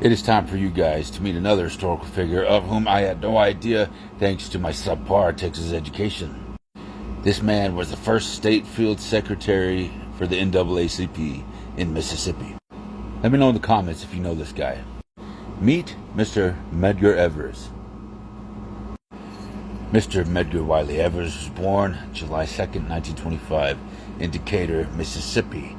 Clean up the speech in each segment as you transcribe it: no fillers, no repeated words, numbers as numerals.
It is time for you guys to meet another historical figure of whom I had no idea thanks to my subpar Texas education. This man was the first state field secretary for the NAACP in Mississippi. Let me know in the comments if you know this guy. Meet Mr. Medgar Evers. Mr. Medgar Wiley Evers was born July 2nd, 1925 in Decatur, Mississippi.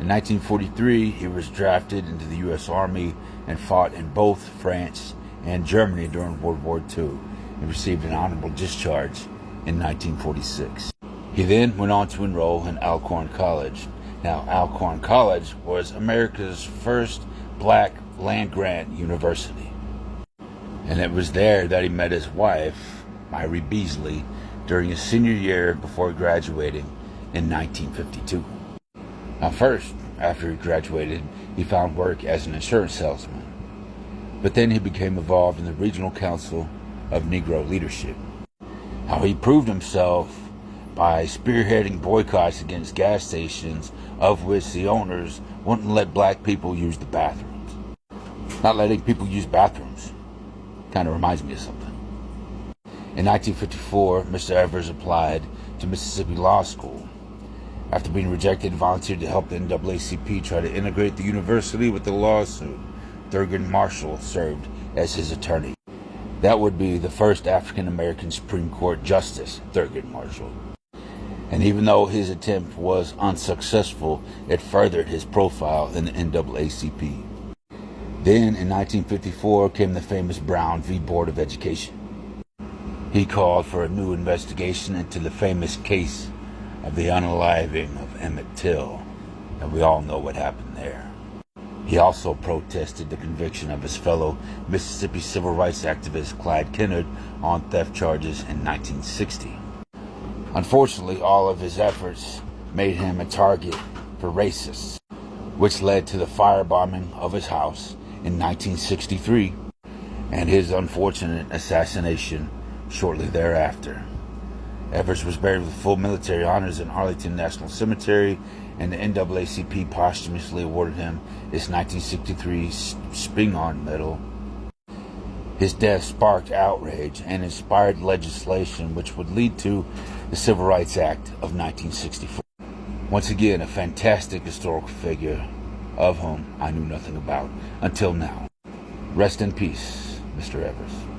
In 1943, he was drafted into the U.S. Army and fought in both France and Germany during World War II and received an honorable discharge in 1946. He then went on to enroll in Alcorn College. Now, Alcorn College was America's first black land-grant university. And it was there that he met his wife, Myrie Beasley, during his senior year before graduating in 1952. Now first, after he graduated, he found work as an insurance salesman. But then he became involved in the Regional Council of Negro Leadership. Now he proved himself by spearheading boycotts against gas stations of which the owners wouldn't let black people use the bathrooms. Not letting people use bathrooms kind of reminds me of something. In 1954, Mr. Evers applied to Mississippi Law School. After being rejected, he volunteered to help the NAACP try to integrate the university with the lawsuit. Thurgood Marshall served as his attorney. That would be the first African-American Supreme Court Justice, Thurgood Marshall. And even though his attempt was unsuccessful, it furthered his profile in the NAACP. Then, in 1954, came the famous Brown v. Board of Education. He called for a new investigation into the famous case of the unaliving of Emmett Till, and we all know what happened there. He also protested the conviction of his fellow Mississippi civil rights activist Clyde Kennard on theft charges in 1960. Unfortunately, all of his efforts made him a target for racists, which led to the firebombing of his house in 1963 and his unfortunate assassination shortly thereafter. Evers was buried with full military honors in Arlington National Cemetery, and the NAACP posthumously awarded him his 1963 Spingarn Medal. His death sparked outrage and inspired legislation which would lead to the Civil Rights Act of 1964. Once again, a fantastic historical figure of whom I knew nothing about until now. Rest in peace, Mr. Evers.